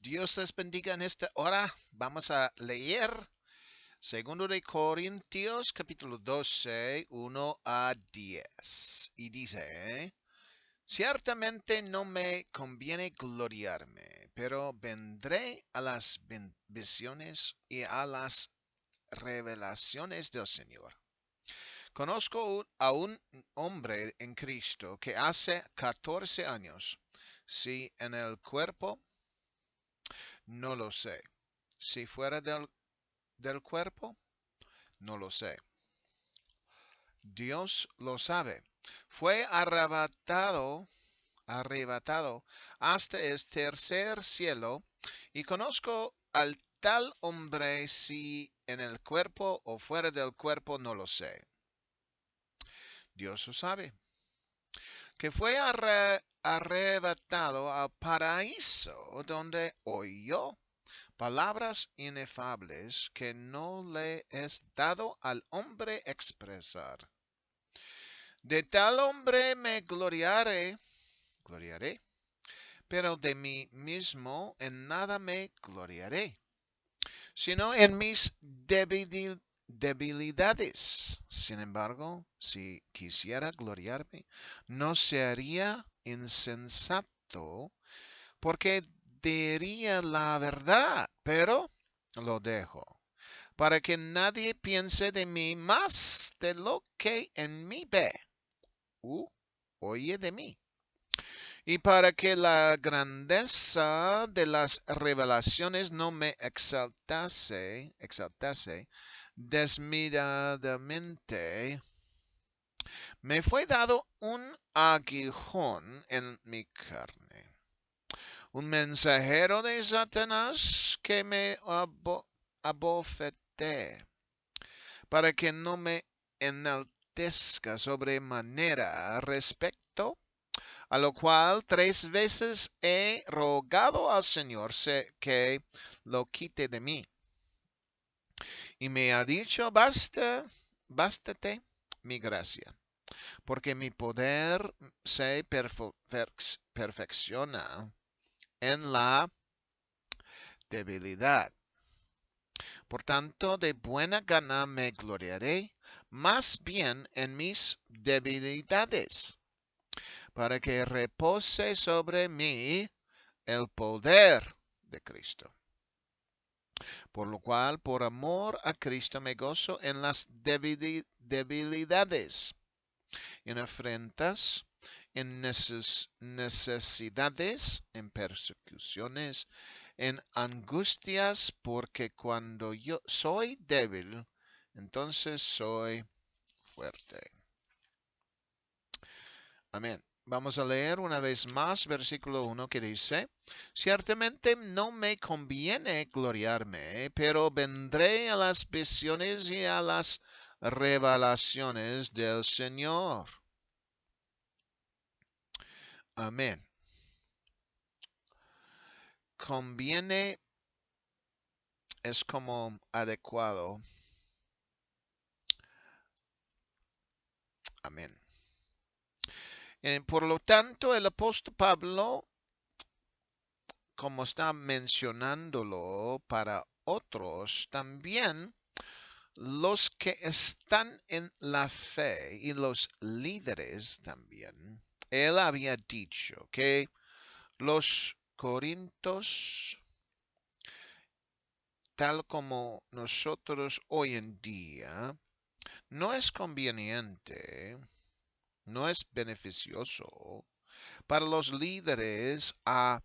Dios les bendiga en esta hora. Vamos a leer Segundo de Corintios, capítulo 12, 1 a 10. Y dice, ciertamente no me conviene gloriarme, pero vendré a las visiones y a las revelaciones del Señor. Conozco a un hombre en Cristo que hace 14 años, si en el cuerpo, no lo sé. Si fuera del cuerpo, no lo sé. Dios lo sabe. Fue arrebatado hasta el tercer cielo, y conozco al tal hombre, si en el cuerpo o fuera del cuerpo, no lo sé. Dios lo sabe. Que fue arrebatado al paraíso, donde oyó palabras inefables que no le es dado al hombre expresar. De tal hombre me gloriaré, pero de mí mismo en nada me gloriaré, sino en mis debilidades. Sin embargo, si quisiera gloriarme, no sería insensato, porque diría la verdad, pero lo dejo, para que nadie piense de mí más de lo que en mí ve oye de mí, y para que la grandeza de las revelaciones no me exaltase desmedidamente, me fue dado un aguijón en mi carne, un mensajero de Satanás que me abofeté, para que no me enaltezca sobremanera respecto a lo cual 3 veces he rogado al Señor que lo quite de mí. Y me ha dicho, bástate mi gracia, porque mi poder se perfecciona en la debilidad. Por tanto, de buena gana me gloriaré más bien en mis debilidades, para que repose sobre mí el poder de Cristo. Por lo cual, por amor a Cristo, me gozo en las debilidades, en afrentas, en necesidades, en persecuciones, en angustias, porque cuando yo soy débil, entonces soy fuerte. Amén. Vamos a leer una vez más versículo 1 que dice, ciertamente no me conviene gloriarme, pero vendré a las visiones y a las revelaciones del Señor. Amén. Conviene es como adecuado. Amén. Por lo tanto, el apóstol Pablo, como está mencionándolo para otros, también los que están en la fe y los líderes también. Él había dicho que los corintios, tal como nosotros hoy en día, no es conveniente, no es beneficioso para los líderes a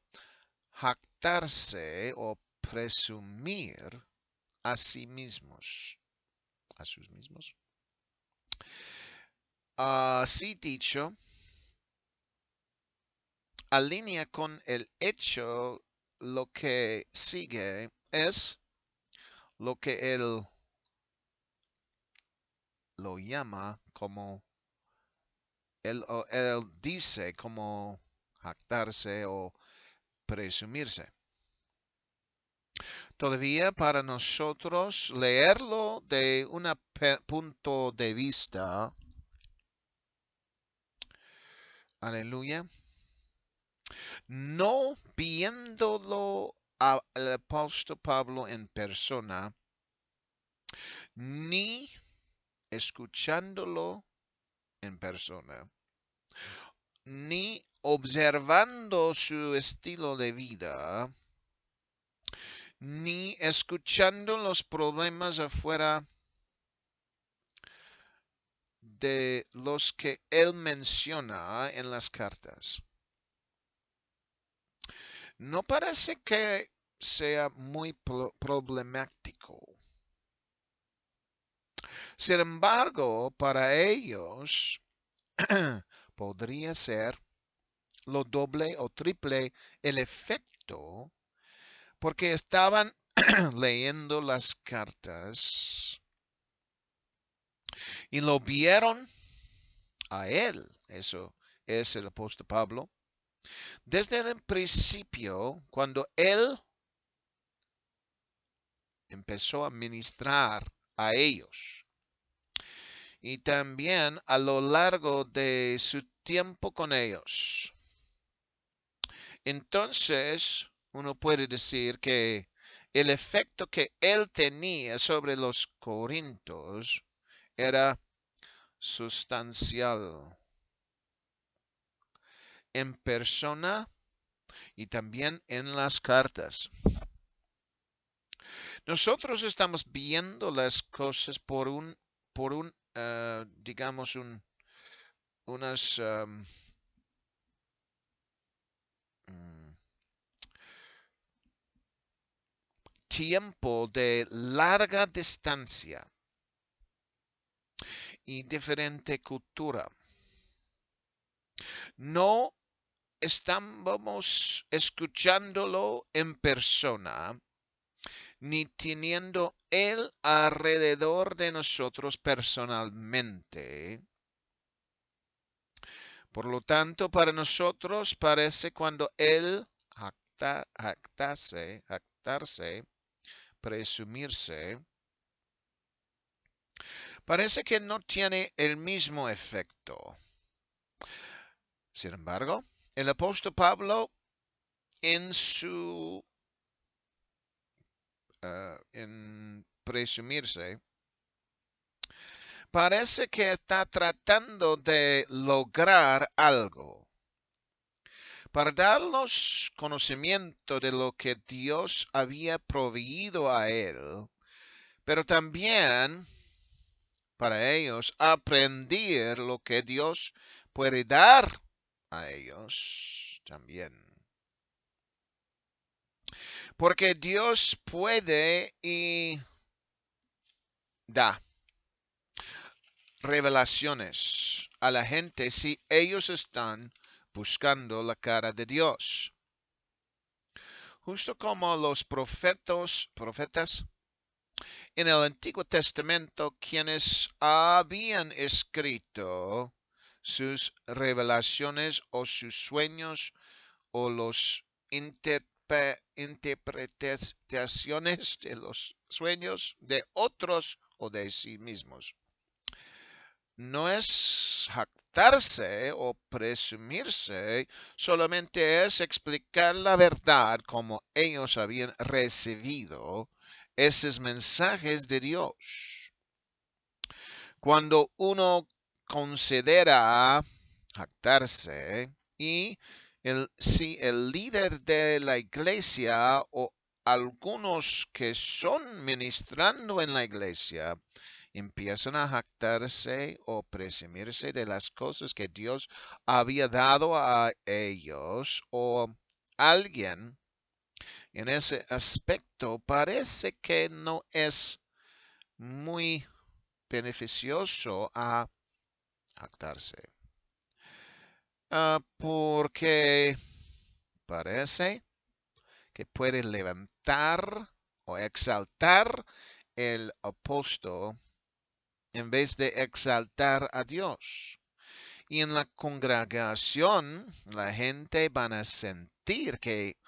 jactarse o presumir a sí mismos. A sus mismos. Así dicho, alinea con el hecho. Lo que sigue es lo que él lo llama como, él dice como jactarse o presumirse. Todavía para nosotros leerlo de un punto de vista, aleluya, no viéndolo al apóstol Pablo en persona, ni escuchándolo en persona, ni observando su estilo de vida, ni escuchando los problemas afuera de los que él menciona en las cartas. No parece que sea muy problemático. Sin embargo, para ellos podría ser lo doble o triple el efecto porque estaban leyendo las cartas y lo vieron a él. Eso es el apóstol Pablo. Desde el principio, cuando él empezó a ministrar a ellos y también a lo largo de su tiempo con ellos. Entonces, uno puede decir que el efecto que él tenía sobre los corintios era sustancial en persona y también en las cartas. Nosotros estamos viendo las cosas por un digamos, unas tiempo de larga distancia y diferente cultura. No estamos escuchándolo en persona, ni teniendo él alrededor de nosotros personalmente. Por lo tanto, para nosotros parece cuando él jactarse, presumirse, parece que no tiene el mismo efecto. Sin embargo, el apóstol Pablo en presumirse, parece que está tratando de lograr algo para darnos conocimiento de lo que Dios había proveído a él, pero también para ellos aprender lo que Dios puede dar a ellos también. Porque Dios puede y da revelaciones a la gente si ellos están buscando la cara de Dios. Justo como los profetas en el Antiguo Testamento, quienes habían escrito sus revelaciones o sus sueños o las interpretaciones de los sueños de otros o de sí mismos. No es jactarse o presumirse, solamente es explicar la verdad como ellos habían recibido esos mensajes de Dios. Cuando uno considera jactarse y si el líder de la iglesia o algunos que son ministrando en la iglesia empiezan a jactarse o presumirse de las cosas que Dios había dado a ellos o alguien en ese aspecto, parece que no es muy beneficioso a jactarse. Porque parece que puede levantar o exaltar el apóstol en vez de exaltar a Dios. Y en la congregación, la gente van a sentir que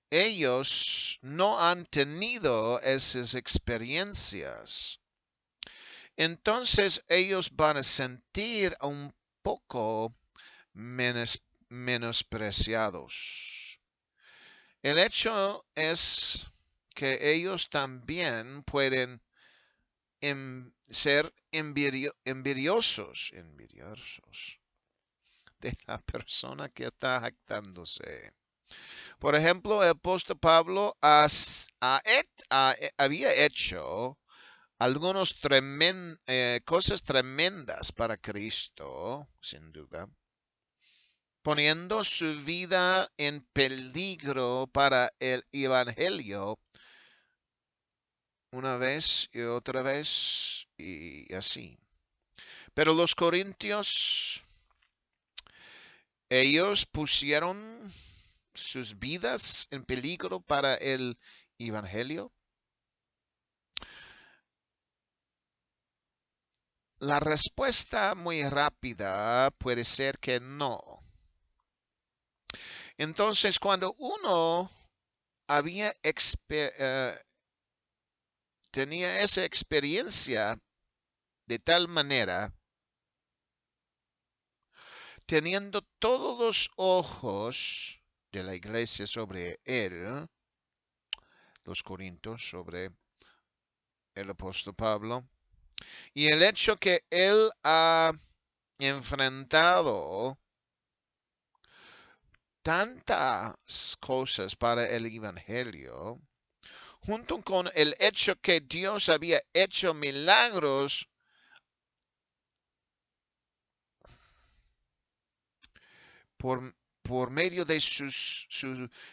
ellos no han tenido esas experiencias. Entonces ellos van a sentir un poco menospreciados. El hecho es que ellos también pueden ser envidiosos de la persona que está jactándose. Por ejemplo, el apóstol Pablo había hecho algunas cosas tremendas para Cristo, sin duda, poniendo su vida en peligro para el Evangelio una vez y otra vez y así. Pero los corintios, ellos pusieron sus vidas en peligro para el Evangelio. La respuesta muy rápida puede ser que no. Entonces, cuando uno tenía esa experiencia de tal manera, teniendo todos los ojos de la iglesia sobre él, los corintios sobre el apóstol Pablo, y el hecho que él ha enfrentado tantas cosas para el Evangelio, junto con el hecho que Dios había hecho milagros por medio de sus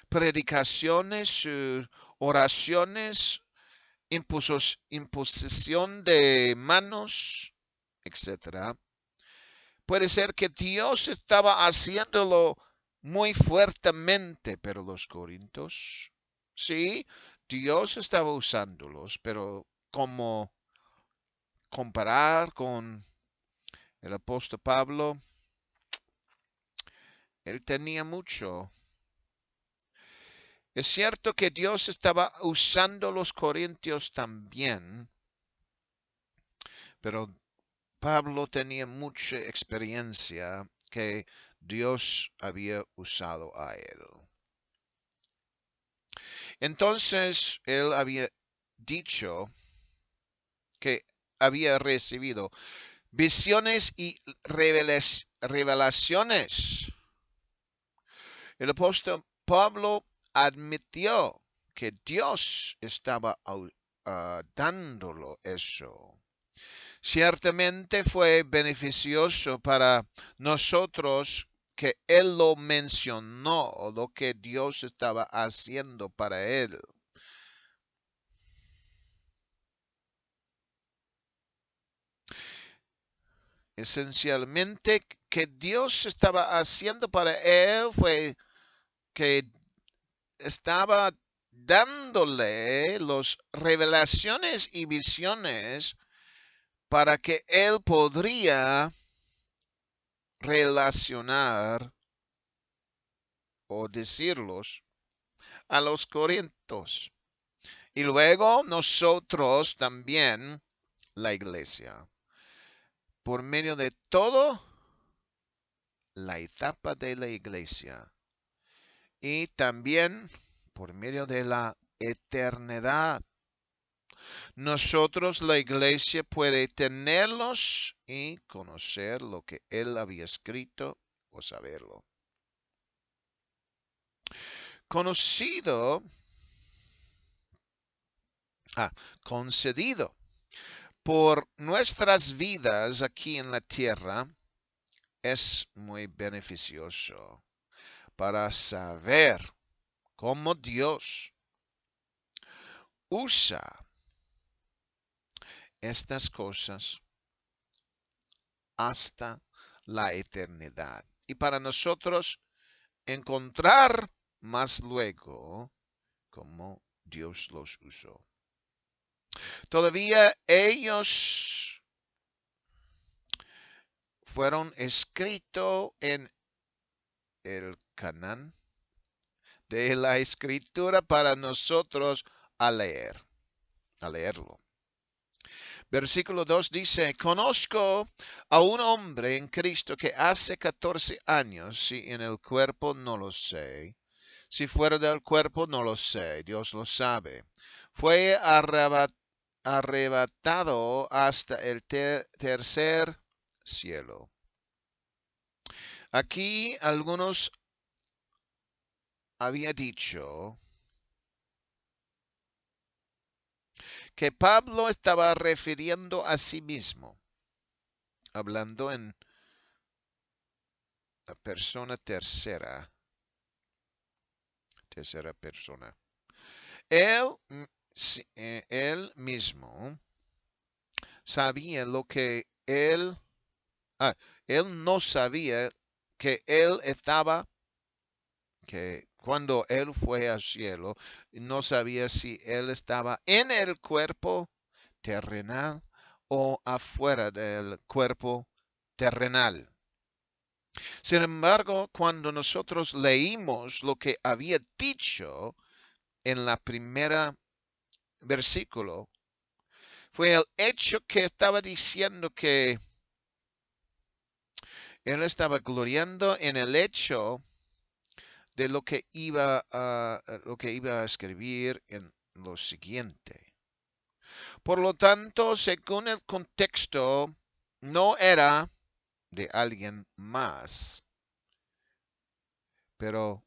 predicaciones, sus oraciones, imposición de manos, etcétera. Puede ser que Dios estaba haciéndolo muy fuertemente, pero los corintios, sí, Dios estaba usándolos, pero como comparar con el apóstol Pablo, él tenía mucho. Es cierto que Dios estaba usando los corintios también, pero Pablo tenía mucha experiencia que Dios había usado a él. Entonces él había dicho que había recibido visiones y revelaciones. El apóstol Pablo admitió que Dios estaba dándolo eso. Ciertamente fue beneficioso para nosotros que él lo mencionó, lo que Dios estaba haciendo para él. Esencialmente, que Dios estaba haciendo para él fue que estaba dándole las revelaciones y visiones para que él podría relacionar o decirlos a los corintios. Y luego nosotros también, la iglesia, por medio de todo la etapa de la iglesia y también por medio de la eternidad. Nosotros, la iglesia, puede tenerlos y conocer lo que él había escrito o saberlo. Conocido, concedido por nuestras vidas aquí en la tierra, es muy beneficioso para saber cómo Dios usa estas cosas hasta la eternidad. Y para nosotros encontrar más luego cómo Dios los usó. Todavía ellos fueron escritos en el Canaán de la escritura para nosotros a leerlo. Versículo 2 dice, conozco a un hombre en Cristo que hace 14 años, si en el cuerpo no lo sé, Si fuera del cuerpo, no lo sé, Dios lo sabe. Fue arrebatado hasta el tercer cielo. Aquí algunos había dicho que Pablo estaba refiriendo a sí mismo, hablando en la persona tercera persona. Él, él mismo sabía lo que ah, él no sabía que él estaba, que cuando él fue al cielo, no sabía si él estaba en el cuerpo terrenal o afuera del cuerpo terrenal. Sin embargo, cuando nosotros leímos lo que había dicho en la primera versículo, fue el hecho que estaba diciendo que él estaba gloriando en el hecho de lo que iba a escribir en lo siguiente. Por lo tanto, según el contexto, no era de alguien más, pero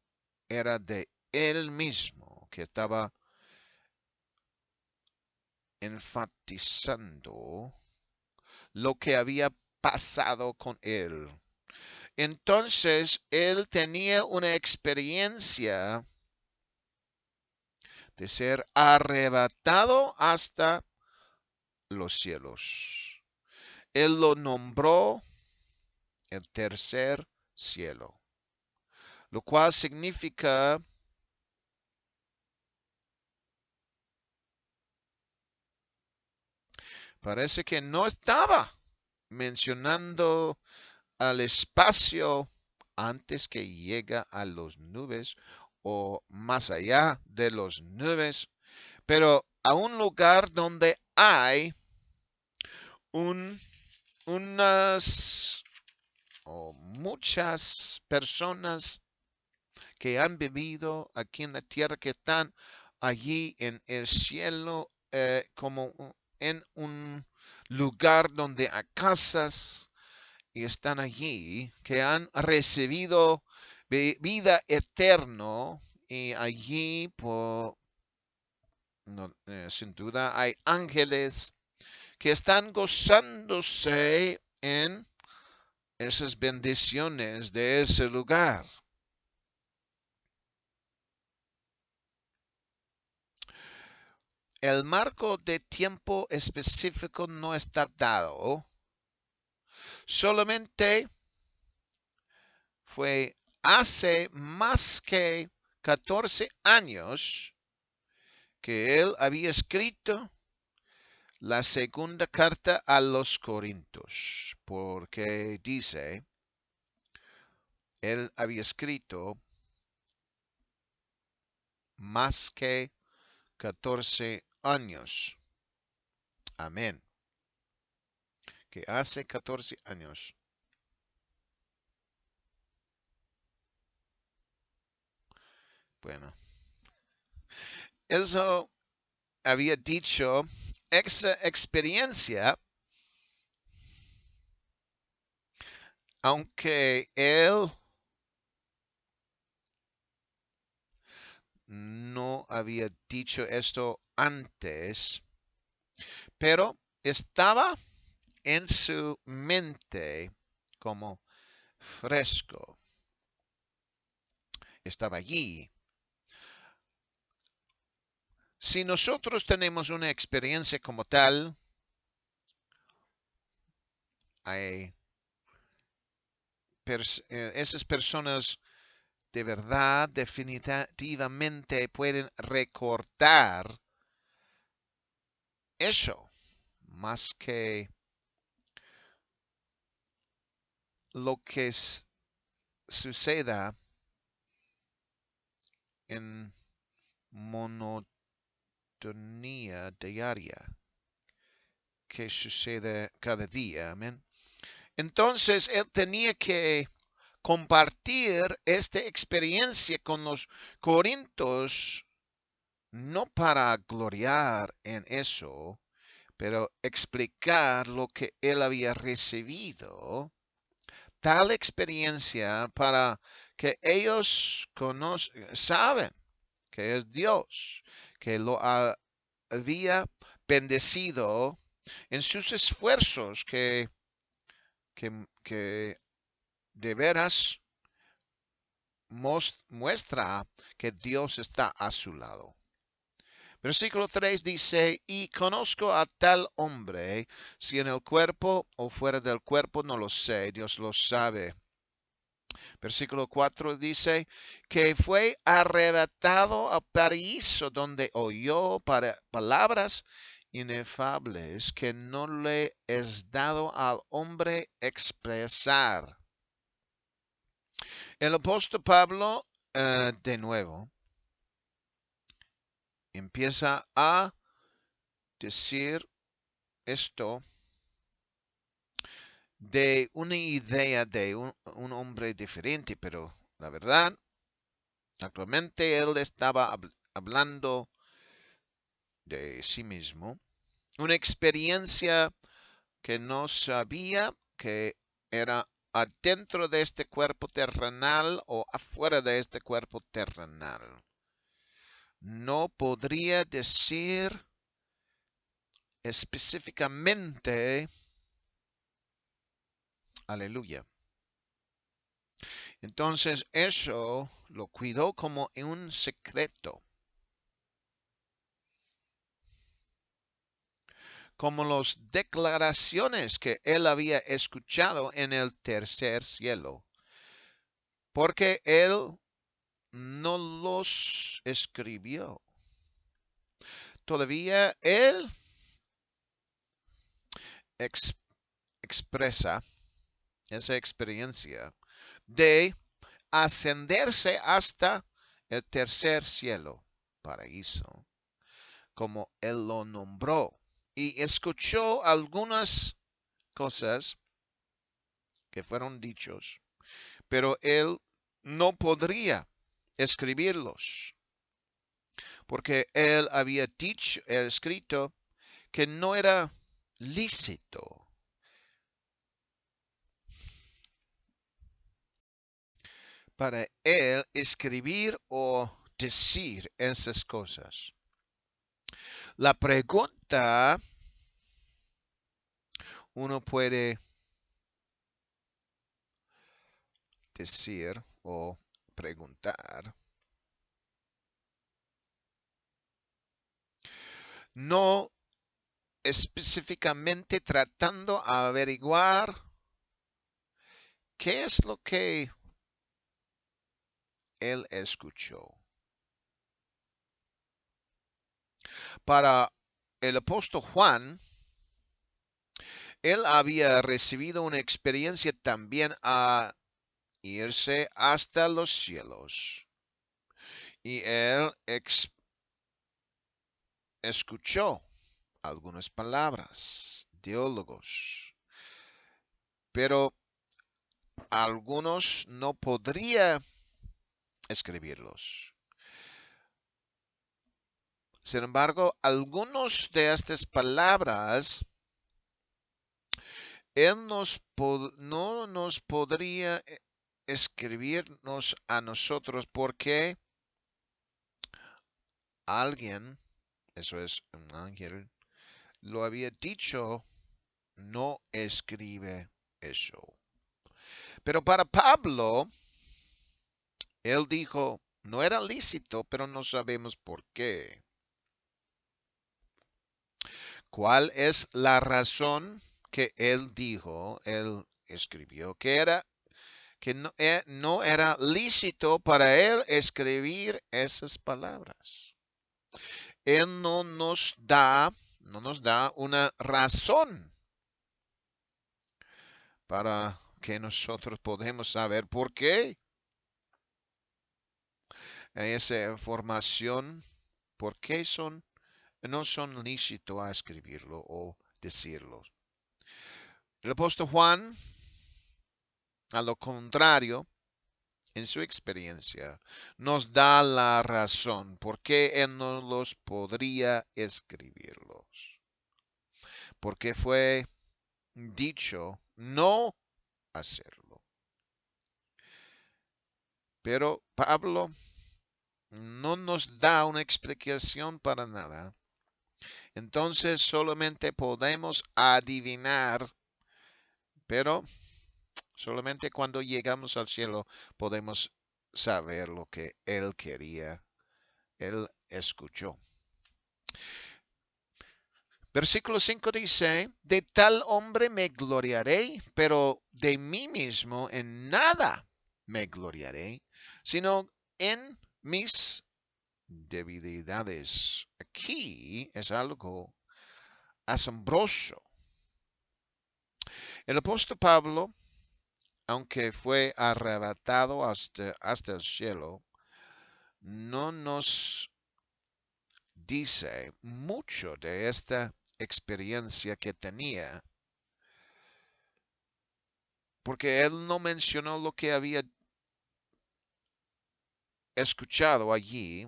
era de él mismo que estaba enfatizando lo que había pasado con él. Entonces, él tenía una experiencia de ser arrebatado hasta los cielos. Él lo nombró el tercer cielo, lo cual significa parece que no estaba mencionando al espacio antes que llega a las nubes o más allá de las nubes, pero a un lugar donde hay un, unas o muchas personas que han vivido aquí en la tierra, que están allí en el cielo, como en un lugar donde hay casas y están allí, que han recibido vida eterna y allí, no, sin duda, hay ángeles que están gozándose en esas bendiciones de ese lugar. El marco de tiempo específico no está dado, solamente fue hace más que 14 años que él había escrito la segunda carta a los Corintios, porque dice, él había escrito más que 14 años. Amén. Que hace 14 años. Bueno, eso había dicho, esa experiencia, aunque él no había dicho esto antes, pero estaba en su mente como fresco. Estaba allí. Si nosotros tenemos una experiencia como tal, hay esas personas de verdad definitivamente pueden recordar eso más que lo que suceda en monotonía diaria que sucede cada día. Amén. Entonces él tenía que compartir esta experiencia con los corintios, no para gloriar en eso, pero explicar lo que él había recibido, tal experiencia para que ellos saben que es Dios, que lo había bendecido en sus esfuerzos, que de veras muestra que Dios está a su lado. Versículo 3 dice, y conozco a tal hombre, si en el cuerpo o fuera del cuerpo, no lo sé, Dios lo sabe. Versículo 4 dice, que fue arrebatado al paraíso, donde oyó palabras inefables que no le es dado al hombre expresar. El apóstol Pablo, de nuevo, empieza a decir esto de una idea de un hombre diferente, pero la verdad, actualmente él estaba hablando de sí mismo, una experiencia que no sabía que era adentro de este cuerpo terrenal o afuera de este cuerpo terrenal. No podría decir específicamente, aleluya. Entonces eso lo cuidó como un secreto, como las declaraciones que él había escuchado en el tercer cielo, porque él no los escribió. Todavía él expresa esa experiencia de ascenderse hasta el tercer cielo, paraíso, como él lo nombró, y escuchó algunas cosas que fueron dichos, pero él no podría escribirlos, porque él había escrito que no era lícito para él escribir o decir esas cosas. La pregunta uno puede decir o preguntar, no específicamente tratando de averiguar qué es lo que él escuchó. Para el apóstol Juan, él había recibido una experiencia también a irse hasta los cielos. Y él escuchó algunas palabras, teólogos, pero algunos no podría escribirlos. Sin embargo, algunas de estas palabras él no nos podría escribirnos a nosotros porque alguien, eso es un ángel, lo había dicho, no escribe eso. Pero para Pablo, él dijo, no era lícito, pero no sabemos por qué. ¿Cuál es la razón que él dijo, él escribió, que no era lícito para él escribir esas palabras? Él no nos da una razón para que nosotros podamos saber por qué esa información, por qué no son lícitos a escribirlo o decirlo. El apóstol Juan, a lo contrario, en su experiencia, nos da la razón por qué Él no los podría escribirlos. Porque fue dicho no hacerlo. Pero Pablo no nos da una explicación para nada. Entonces solamente podemos adivinar, pero solamente cuando llegamos al cielo podemos saber lo que Él quería. Él escuchó. Versículo 5 dice, de tal hombre me gloriaré, pero de mí mismo en nada me gloriaré, sino en mis debilidades. Aquí es algo asombroso. El apóstol Pablo, aunque fue arrebatado hasta el cielo, no nos dice mucho de esta experiencia que tenía, porque él no mencionó lo que había escuchado allí.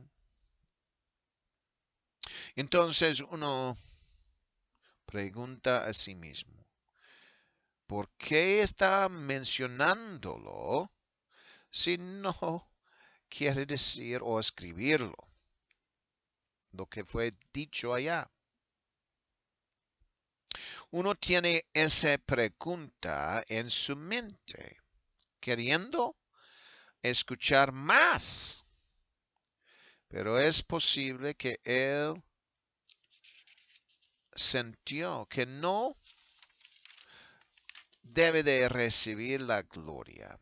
Entonces uno pregunta a sí mismo, ¿por qué está mencionándolo si no quiere decir o escribirlo lo que fue dicho allá? Uno tiene esa pregunta en su mente, queriendo escuchar más, pero es posible que él sintió que no debe de recibir la gloria.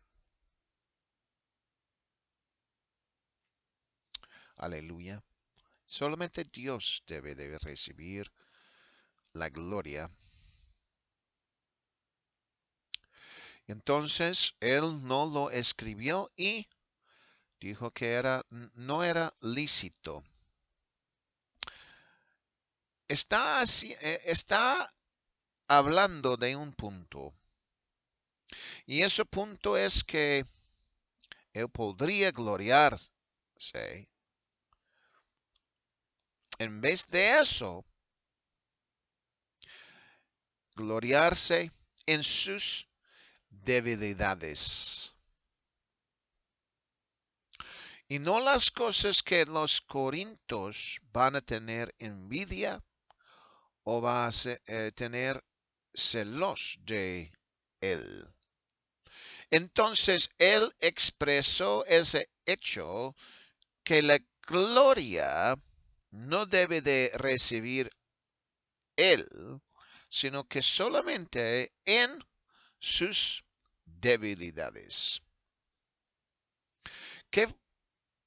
Aleluya. Solamente Dios debe de recibir la gloria. Entonces él no lo escribió y dijo que no era lícito. Está hablando de un punto. Y ese punto es que él podría gloriarse. En vez de eso, gloriarse en sus debilidades. Y no las cosas que los corintios van a tener envidia o va a tener celos de él. Entonces él expresó ese hecho que la gloria no debe de recibir él, sino que solamente en sus debilidades. ¿Qué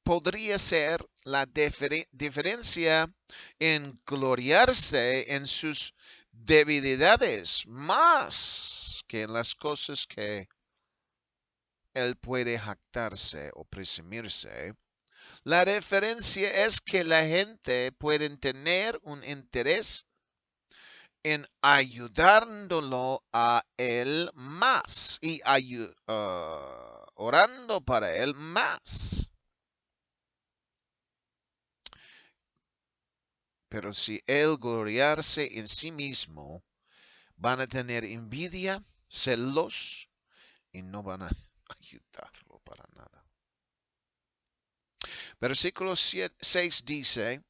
podría ser la diferencia en gloriarse en sus debilidades más que en las cosas que él puede jactarse o presumirse? La diferencia es que la gente puede tener un interés en ayudándolo a él más y orando para él más. Pero si él gloriarse en sí mismo, van a tener envidia, celos y no van a ayudarlo para nada. Versículo 6 dice,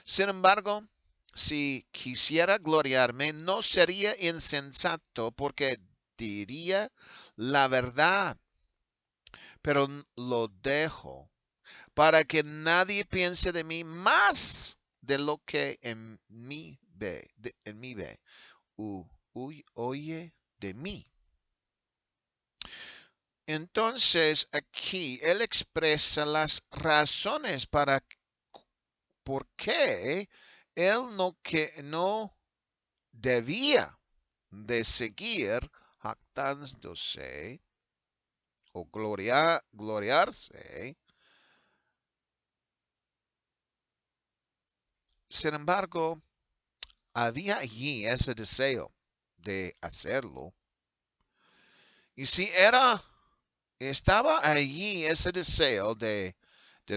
sin embargo, si quisiera gloriarme, no sería insensato porque diría la verdad, pero lo dejo para que nadie piense de mí más de lo que en mí ve, oye de mí. Entonces aquí él expresa las razones para por qué él no debía de seguir jactándose o gloriarse. Sin embargo, había allí ese deseo de hacerlo. Y si era estaba allí ese deseo del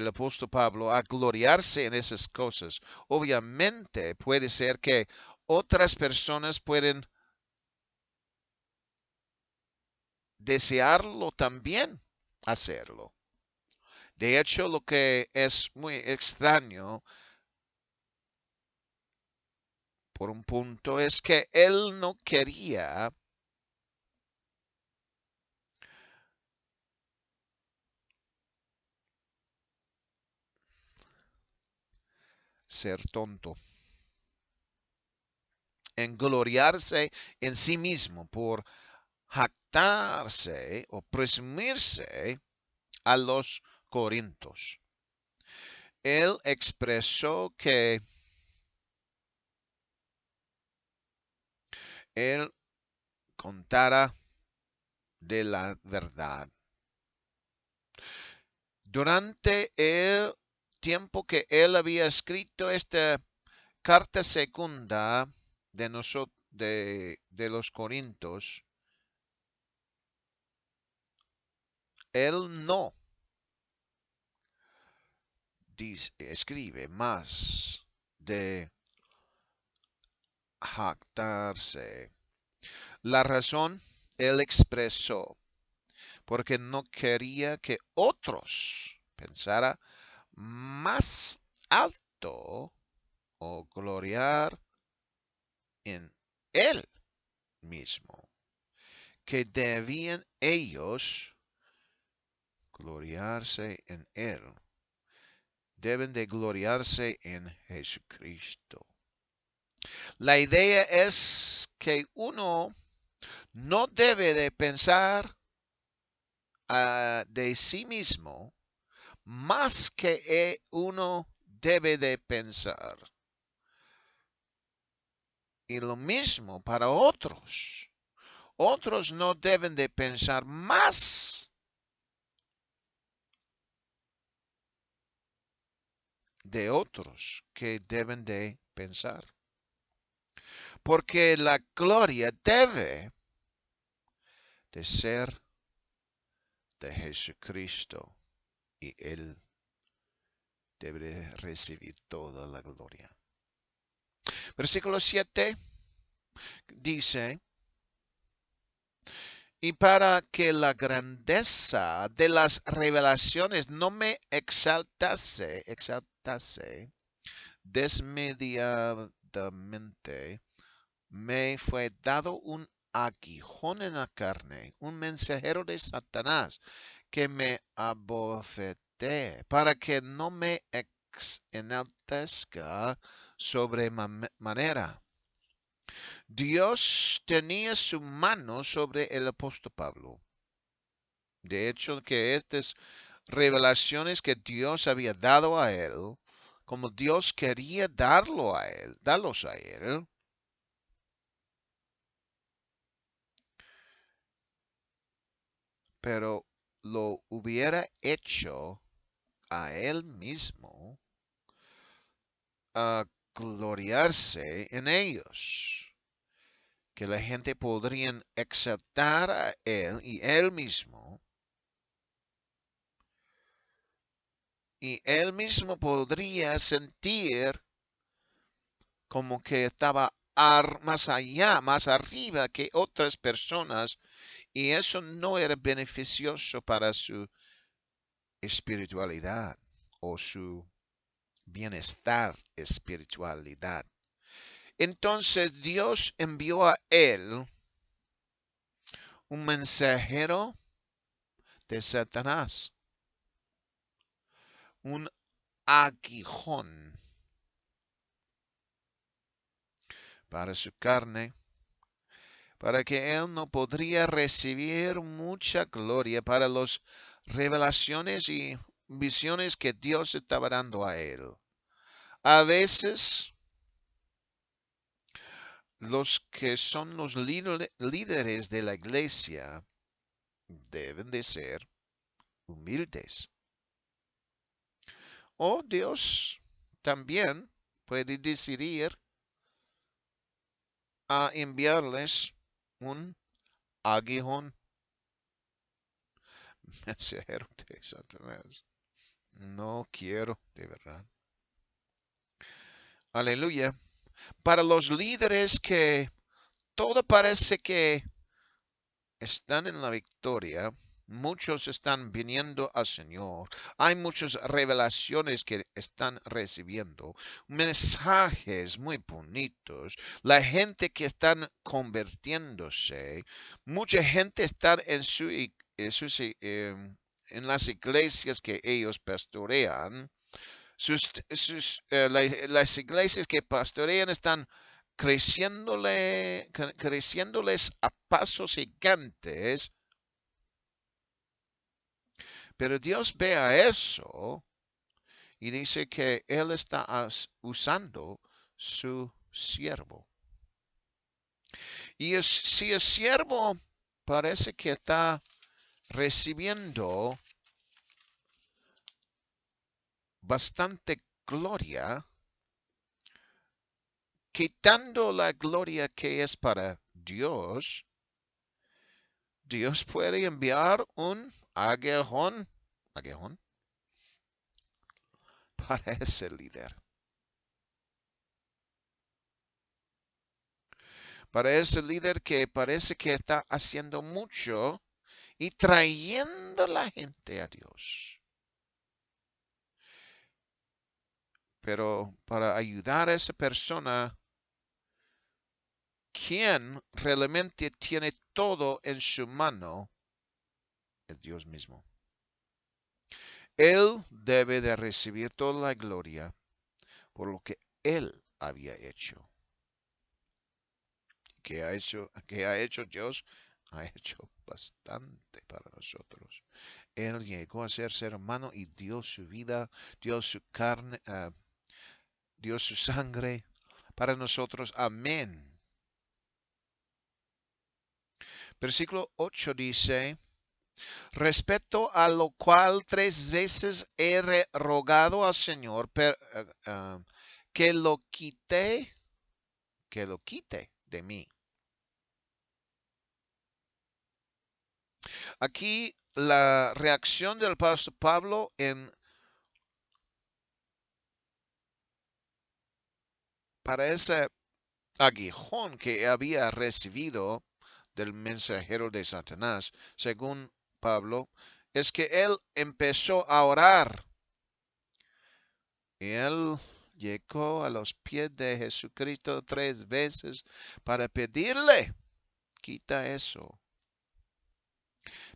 apóstol Pablo a gloriarse en esas cosas. Obviamente puede ser que otras personas pueden desearlo también hacerlo. De hecho, lo que es muy extraño por un punto es que él no quería ser tonto, en gloriarse en sí mismo, por jactarse o presumirse a los corintios. Él expresó que él contara de la verdad. Durante el tiempo que él había escrito esta carta segunda de nosotros, de los Corintios, él no escribe más de jactarse. La razón él expresó porque no quería que otros pensara más alto o gloriar en él mismo, que debían ellos gloriarse en él. Deben de gloriarse en Jesucristo. La idea es que uno no debe de pensar de sí mismo más que uno debe de pensar. Y lo mismo para otros. Otros no deben de pensar más de otros que deben de pensar. Porque la gloria debe de ser de Jesucristo y Él debe de recibir toda la gloria. Versículo 7 dice, y para que la grandeza de las revelaciones no me exaltase desmedidamente, me fue dado un aguijón en la carne, un mensajero de Satanás que me abofeté para que no me enaltezca sobremanera. Dios tenía su mano sobre el apóstol Pablo. De hecho, que estas revelaciones que Dios había dado a él, como Dios quería darlos a él, pero lo hubiera hecho a él mismo a gloriarse en ellos, que la gente podría exaltar a él y él mismo podría sentir como que estaba más allá, más arriba que otras personas, y eso no era beneficioso para su espiritualidad o su bienestar espiritualidad. Entonces Dios envió a él un mensajero de Satanás, un aguijón para su carne, para que él no podría recibir mucha gloria para las revelaciones y visiones que Dios estaba dando a él. A veces los que son los líderes de la iglesia deben de ser humildes. O Dios también puede decidir a enviarles un aguijón, mensajero de Satanás. No quiero, de verdad. Aleluya. Para los líderes que todo parece que están en la victoria, muchos están viniendo al Señor, hay muchas revelaciones que están recibiendo, mensajes muy bonitos, la gente que están convirtiéndose, mucha gente está en las iglesias que ellos pastorean. Las iglesias que pastorean están creciéndoles a pasos gigantes, pero Dios ve a eso y dice que Él está usando su siervo. Y si el siervo parece que está recibiendo bastante gloria, quitando la gloria que es para Dios, Dios puede enviar un aguijón para ese líder. Para ese líder que parece que está haciendo mucho y trayendo a la gente a Dios. Pero para ayudar a esa persona, quien realmente tiene todo en su mano es Dios mismo. Él debe de recibir toda la gloria por lo que Él había hecho. ¿Qué ha hecho Dios? Ha hecho bastante para nosotros. Él llegó a ser humano y dio su vida, dio su carne, dio su sangre para nosotros. Amén. Versículo 8 dice, respecto a lo cual 3 veces he rogado al Señor que lo quite de mí. Aquí la reacción del apóstol Pablo para ese aguijón que había recibido del mensajero de Satanás, según Pablo, es que él empezó a orar. Y él llegó a los pies de Jesucristo 3 veces para pedirle, quita eso.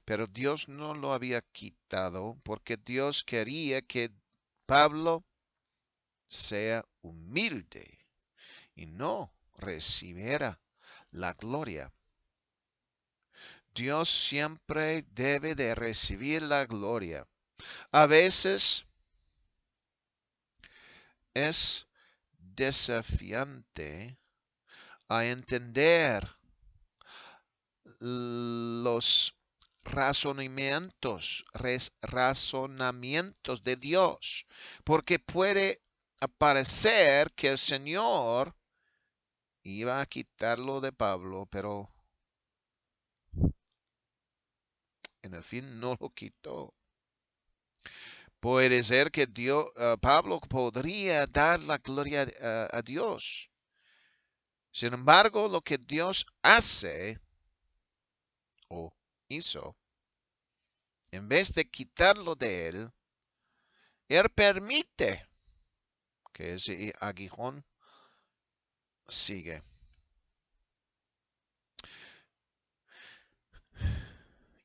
Pero Dios no lo había quitado porque Dios quería que Pablo sea humilde y no recibiera la gloria. Dios siempre debe de recibir la gloria. A veces es desafiante a entender los razonamientos de Dios, porque puede parecer que el Señor iba a quitarlo de Pablo, pero en el fin no lo quitó. Puede ser que Pablo podría dar la gloria a Dios. Sin embargo, lo que Dios hace o hizo, en vez de quitarlo de él permite que ese aguijón sigue.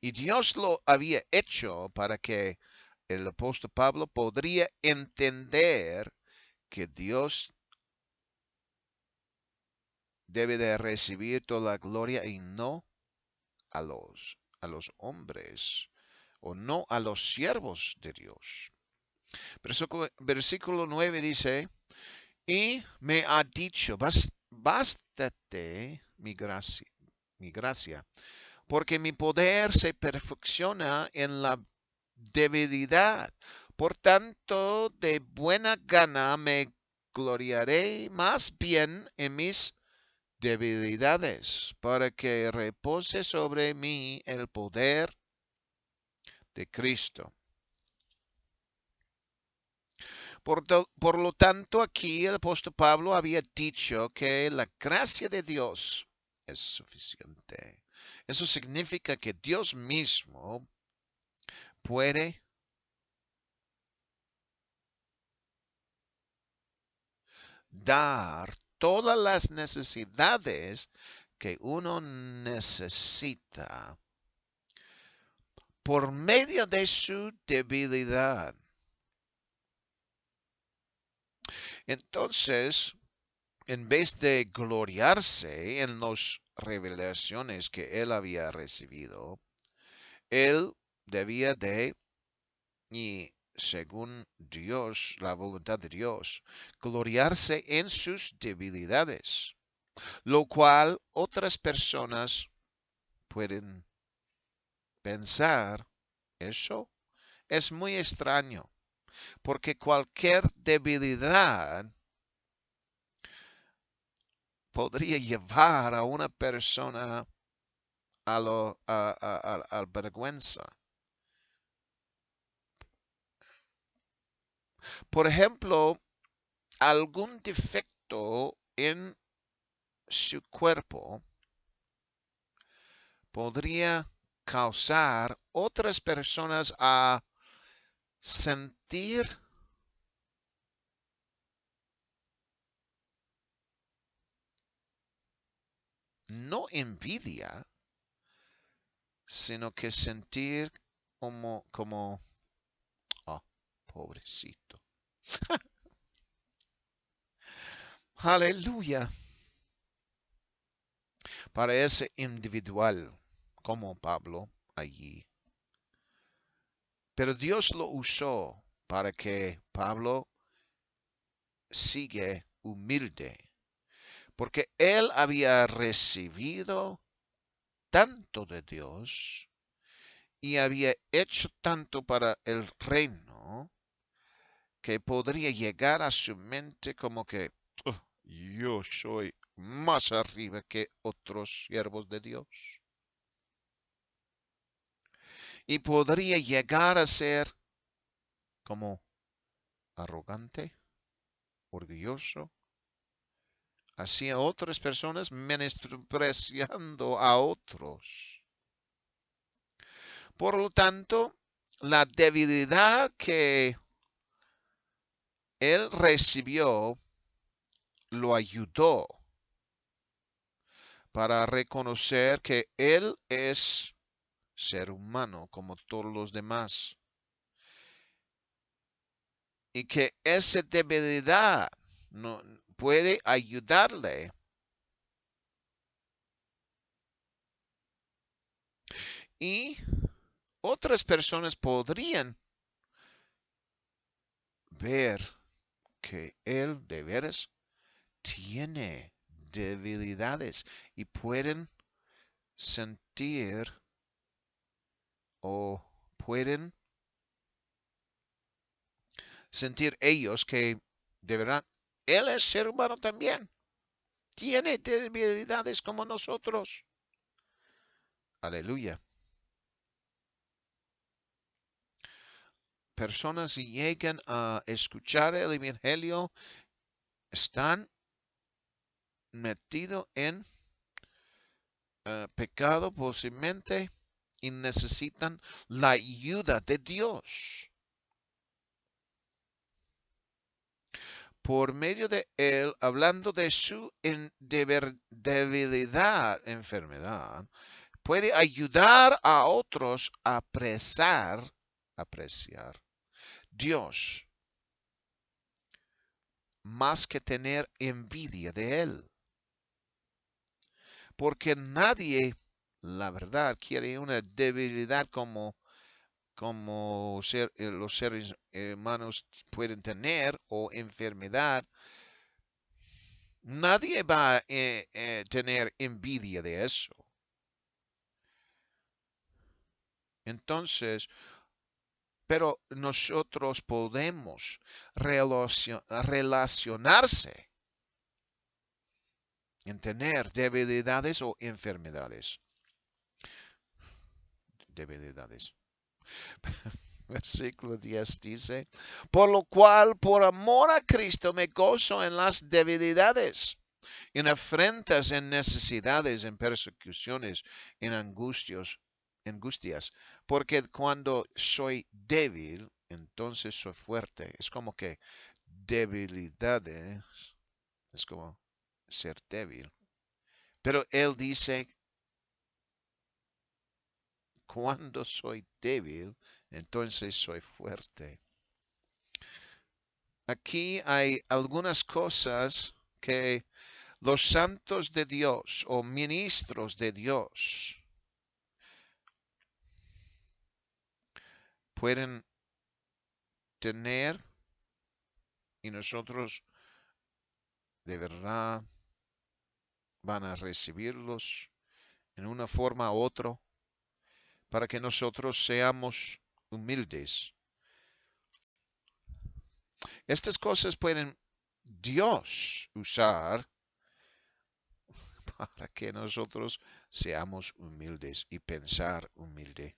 Y Dios lo había hecho para que el apóstol Pablo podría entender que Dios debe de recibir toda la gloria y no a los hombres o no a los siervos de Dios. Versículo 9 dice, y me ha dicho, bástate mi gracia, porque mi poder se perfecciona en la debilidad. Por tanto, de buena gana me gloriaré más bien en mis debilidades, para que repose sobre mí el poder de Cristo. Por lo tanto, aquí el apóstol Pablo había dicho que la gracia de Dios es suficiente. Eso significa que Dios mismo puede dar todas las necesidades que uno necesita por medio de su debilidad. Entonces, en vez de gloriarse en las revelaciones que él había recibido, él debía de, y según Dios, la voluntad de Dios, gloriarse en sus debilidades, lo cual otras personas pueden pensar, eso es muy extraño, porque cualquier debilidad podría llevar a una persona a vergüenza. Por ejemplo, algún defecto en su cuerpo podría causar otras personas a sentir no envidia, sino que sentir oh, pobrecito. Aleluya. Para ese individual como Pablo allí. Pero Dios lo usó para que Pablo siga humilde, porque él había recibido tanto de Dios y había hecho tanto para el reino que podría llegar a su mente como que "Oh, yo soy más arriba que otros siervos de Dios". Y podría llegar a ser como arrogante, orgulloso, hacia otras personas, menospreciando a otros. Por lo tanto, la debilidad que él recibió lo ayudó para reconocer que él es ser humano como todos los demás y que esa debilidad no, puede ayudarle y otras personas podrían ver que él de veras tiene debilidades y pueden sentir o pueden sentir ellos que de verdad él es ser humano también. Tiene debilidades como nosotros. Aleluya. Personas llegan a escuchar el evangelio, están metidos en pecado posiblemente y necesitan la ayuda de Dios. Por medio de él, hablando de su debilidad, enfermedad, puede ayudar a otros a apreciar Dios más que tener envidia de él. Porque nadie, la verdad, quiere una debilidad como los seres humanos pueden tener o enfermedad. Nadie va a tener envidia de eso. Entonces, pero nosotros podemos relacionarse en tener debilidades o enfermedades. Debilidades. Versículo 10 dice, por lo cual, por amor a Cristo, me gozo en las debilidades, en afrentas, en necesidades, en persecuciones, en angustias, porque cuando soy débil, entonces soy fuerte. Es como que debilidades, es como ser débil. Pero él dice, cuando soy débil, entonces soy fuerte. Aquí hay algunas cosas que los santos de Dios o ministros de Dios pueden tener y nosotros de verdad van a recibirlos en una forma u otra para que nosotros seamos humildes. Estas cosas pueden Dios usar para que nosotros seamos humildes y pensar humilde.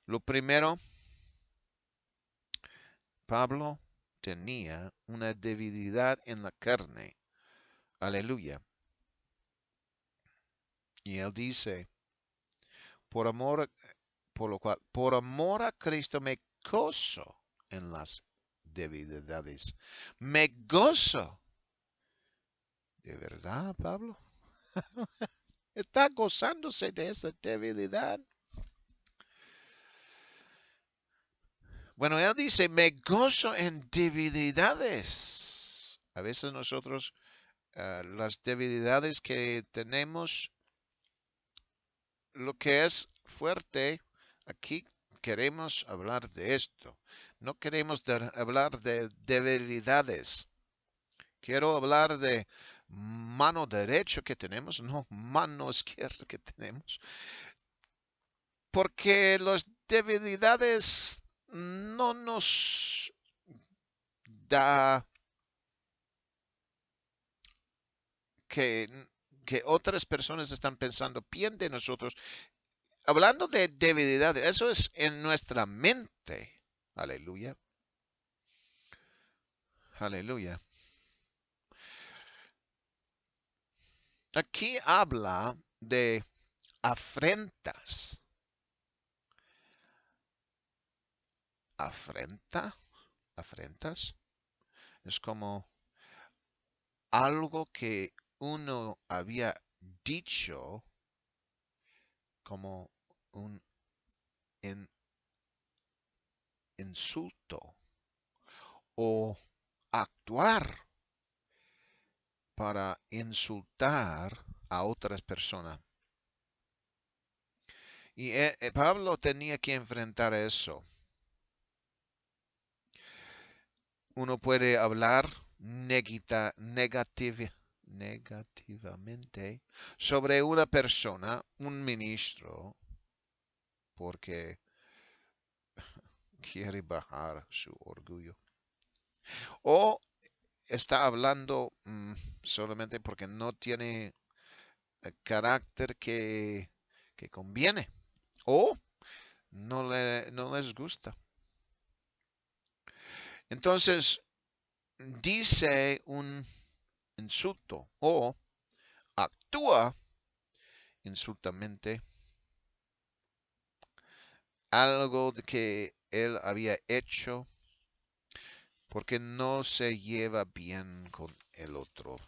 Lo primero, Pablo tenía una debilidad en la carne. Aleluya. Y él dice, por amor, por lo cual, por amor a Cristo me gozo en las debilidades. Me gozo. ¿De verdad, Pablo? Está gozándose de esa debilidad. Bueno, él dice, me gozo en debilidades. A veces nosotros, las debilidades que tenemos, lo que es fuerte, aquí queremos hablar de esto. No queremos hablar de debilidades. Quiero hablar de mano derecha que tenemos, no mano izquierda que tenemos. Porque las debilidades no nos da que, que otras personas están pensando bien de nosotros. Hablando de debilidades, eso es en nuestra mente. Aleluya. Aleluya. Aquí habla de afrentas. Afrentas. Es como algo que uno había dicho como un insulto o actuar para insultar a otras personas. Y Pablo tenía que enfrentar eso. Uno puede hablar negativamente sobre una persona, un ministro, porque quiere bajar su orgullo. O está hablando solamente porque no tiene el carácter que conviene. O no les gusta. Entonces, dice un insulto o actúa insultamente algo que él había hecho porque no se lleva bien con el otro.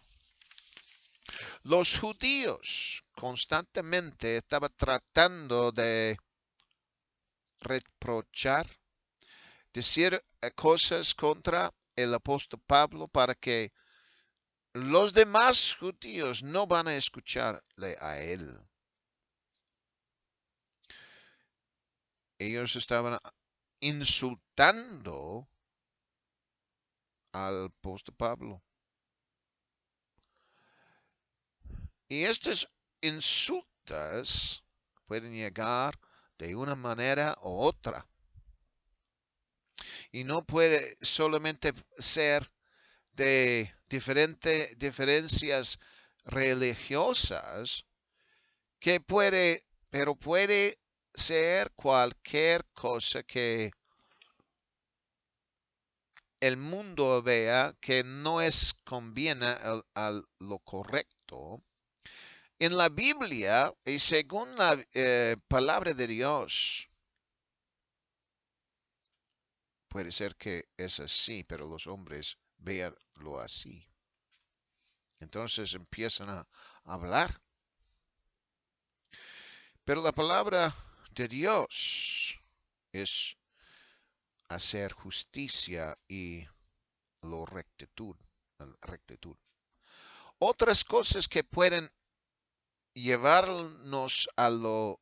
Los judíos constantemente estaban tratando de reprochar, decir cosas contra el apóstol Pablo para que los demás judíos no van a escucharle a él. Ellos estaban insultando al apóstol Pablo. Y estas insultas pueden llegar de una manera u otra. Y no puede solamente ser de diferencias religiosas pero puede ser cualquier cosa que el mundo vea que no es conviene a lo correcto. En la Biblia y según la palabra de Dios, puede ser que es así, pero los hombres veanlo así. Entonces empiezan a hablar. Pero la palabra de Dios es hacer justicia y lo rectitud, rectitud. Otras cosas que pueden llevarnos a la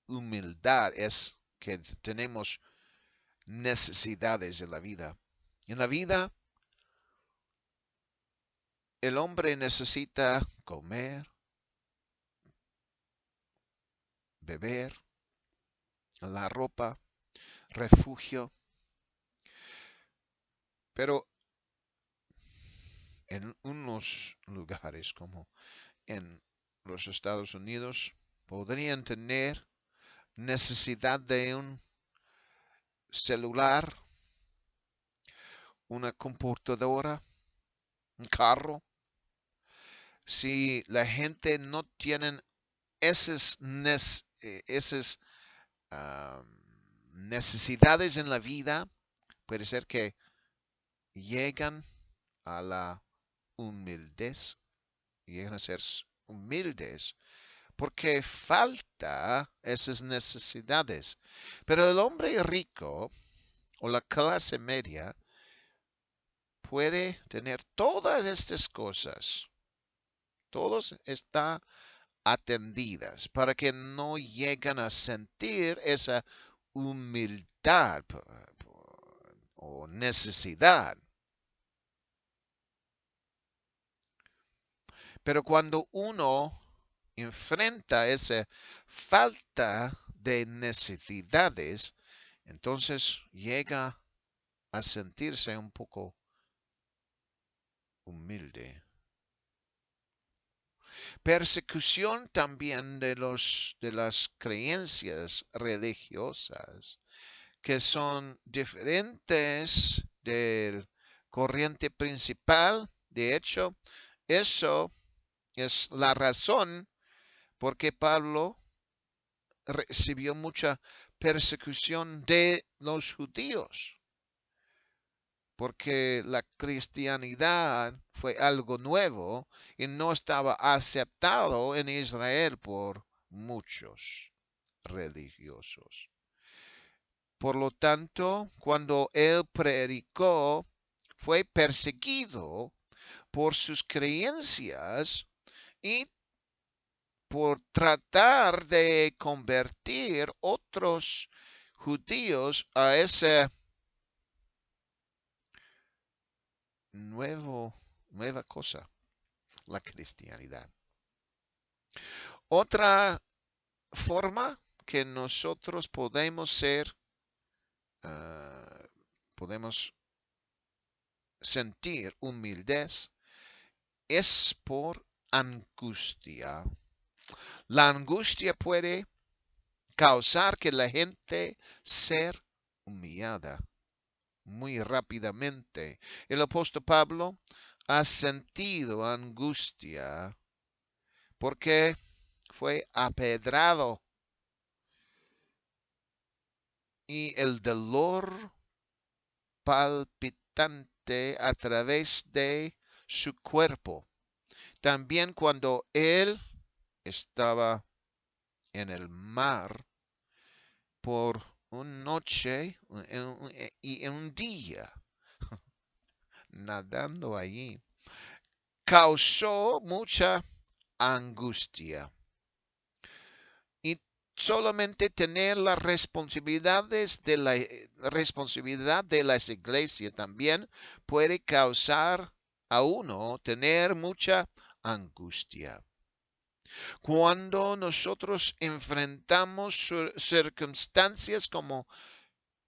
humildad es que tenemos necesidades en la vida. En la vida, el hombre necesita comer, beber, la ropa, refugio, pero en unos lugares como en los Estados Unidos podrían tener necesidad de un celular, una computadora, un carro. Si la gente no tiene esas uh, necesidades en la vida, puede ser que llegan a la humildez, llegan a ser humildes porque falta esas necesidades. Pero el hombre rico o la clase media puede tener todas estas cosas. Todos están atendidas para que no lleguen a sentir esa humildad o necesidad. Pero cuando uno enfrenta esa falta de necesidades, entonces llega a sentirse un poco humilde. Persecución también de las creencias religiosas que son diferentes del corriente principal. De hecho, eso es la razón por qué Pablo recibió mucha persecución de los judíos, porque la cristianidad fue algo nuevo y no estaba aceptado en Israel por muchos religiosos. Por lo tanto, cuando él predicó, fue perseguido por sus creencias y por tratar de convertir otros judíos a esa nueva cosa, la cristianidad. Otra forma que nosotros podemos podemos sentir humildad es por angustia. La angustia puede causar que la gente sea humillada muy rápidamente. El apóstol Pablo ha sentido angustia porque fue apedrado y el dolor palpitante a través de su cuerpo. También cuando él estaba en el mar por una noche y un día nadando allí, causó mucha angustia. Y solamente tener las responsabilidades de la responsabilidad de las iglesias también puede causar a uno tener mucha angustia. Cuando nosotros enfrentamos circunstancias como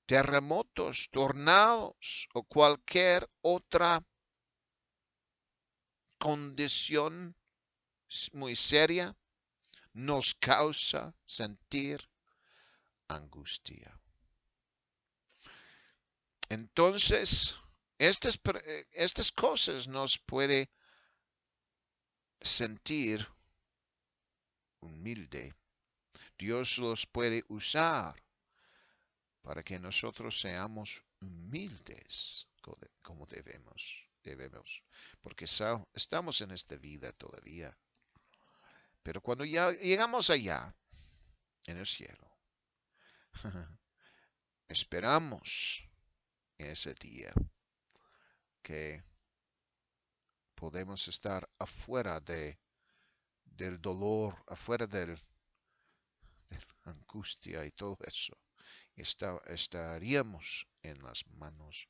terremotos, tornados o cualquier otra condición muy seria, nos causa sentir angustia. Entonces, estas cosas nos puede sentir humilde. Dios los puede usar para que nosotros seamos humildes como debemos, porque estamos en esta vida todavía. Pero cuando ya llegamos allá, en el cielo, esperamos ese día que podemos estar afuera del dolor, afuera de la angustia y todo eso. Estaríamos en las manos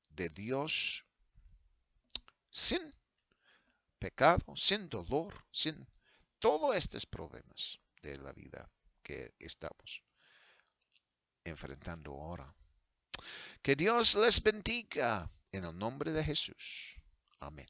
de Dios sin pecado, sin dolor, sin todos estos problemas de la vida que estamos enfrentando ahora. Que Dios les bendiga en el nombre de Jesús. Amén.